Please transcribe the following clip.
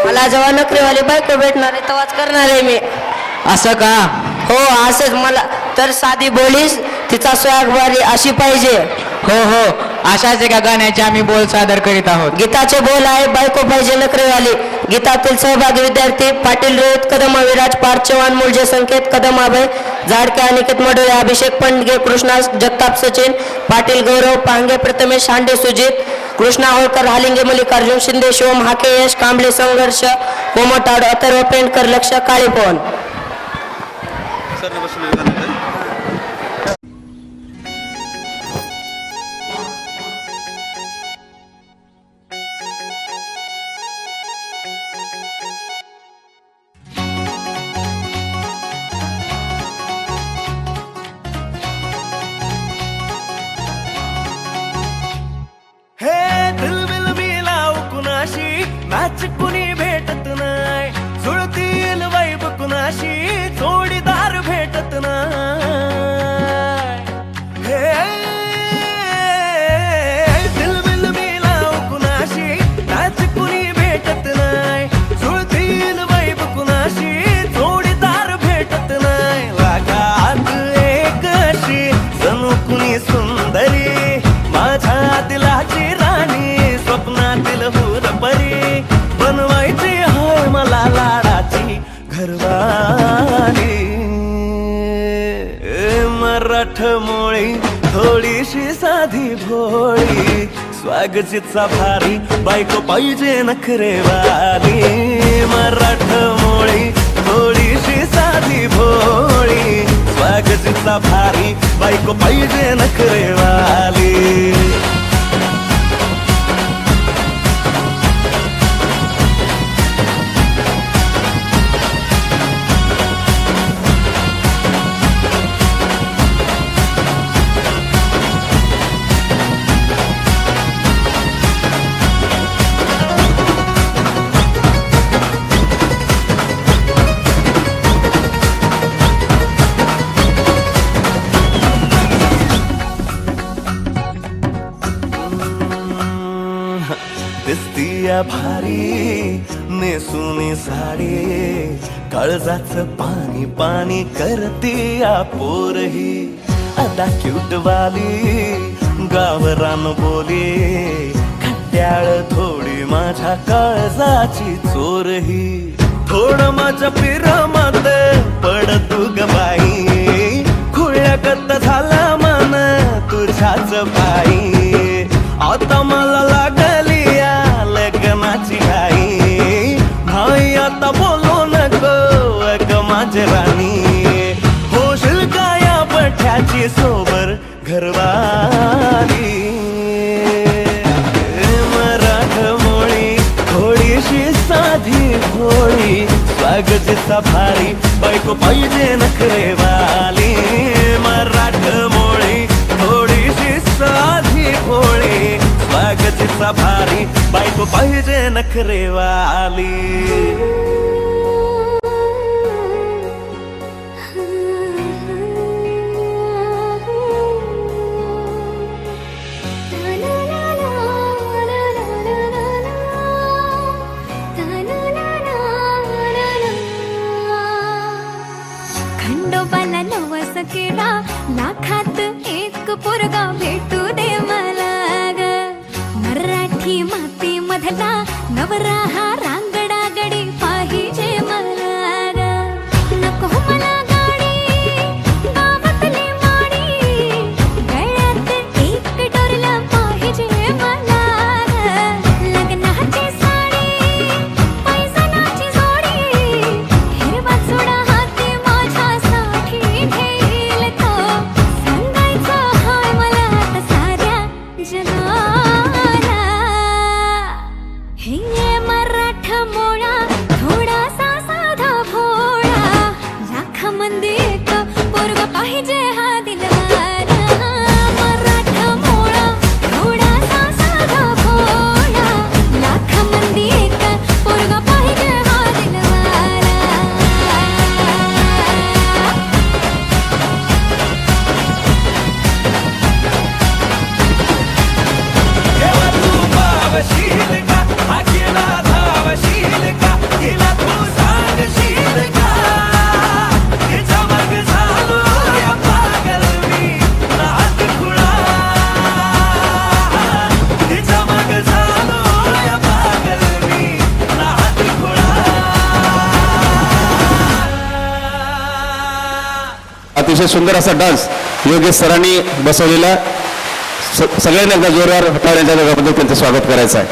मला जेव्हा नोकरीवाली बायको भेटणार आहे तेव्हाच करणार आहे मी. असं का? हो असंच. मला तर साधी बोलीस तिचा स्वॅग भारी अशी पाहिजे. हो हो, अशाच एका गाण्याचे आम्ही बोल सादर करीत आहोत. गीताचे बोल आहे बायको पाहिजे नोकरीवाली. गीतातील सहभागी विद्यार्थी पाटील रोहित कदम, विराज पार चव्हाण, मूळजे संकेत कदम, अभय जाडके, अनिकेत मडोळे, अभिषेक पंडगे, कृष्णा जगताप, सचिन पाटील, गौरव पांगे, प्रथमेश हांडे, सुजित कृष्णा होळकर, हालिंगे मल्लिकार्जुन शिंदे, शिवम हाके, यश कांबळे, संघर्ष कोमटाड, अथर्व पेंडकर, लक्ष काळेपवन. मॅच कुणी भेटत नाही, जुळतील वाईब कुणाशी जोडीदार भेटत नाही. दिलबिल मिलाव कुणाशी मॅच कुणी भेटत नाही, जुळतील वाईब कुणाशी जोडीदार भेटत नाही. लागात एक अशी जणू कुणी सुंदरी, माझ्या दिलाची राणी, स्वप्नातील हुरपरी, बनवायची होय मला लाडाची घरवाली. मराठमोळी थोडीशी साधी भोळी, स्वागतीचा भारी बायको पाहिजे नखरेवाली. मराठमोळी थोडीशी साधी भोळी, स्वागतीचा भारी बायको पाहिजे नखरेवाली. दिसतीया भारी नेसुनी साडी, काळजाच पाणी पाणी करतीया पोरही. अदा क्यूट वाली गावरान बोली, खट्याळ थोडी माझ्या काळजाची चोरही. थोडं माझ्या पिरमत पड तू ग बाई, खुळ्यागत झाला मन तुझ्याच बाई. आता मला लागली या लग्नाची घाई, भाई आता बोलू नको अग माझी राणी. होशील का या पठ्याची सोबर घरवाली. मराठमोळी थोडीशी साधी भोळी, स्वागतीचा भारी बायको पाहिजे नखरेवाली. मराठमोळी थोडीशी साधी भोळी, स्वागतीचा भारी बायको पाहिजे नखरेवाली. खंडोबाला नवस केला, लाखात एक पोरगा भेटू दे मला ग. मराठी माती मधला नवरा हा रांगडा गडी पाहिजे मला ग. नको मला गाडी गावातली माडी, गळ्यात एक डोरला पाहिजे मला ग. लग्नाची साडी पैजनाची जोडी, हिरवा चुडा हाती माझ्यासाठी घेईल तो. सांगायचं हाय मला तसा अतिशय सुंदर असा डान्स योगेश सरांनी बसवलेला सगळ्यांनी एकदा जोरदार टाळ्यांच्या दोघांबद्दल त्यांचं स्वागत करायचं आहे.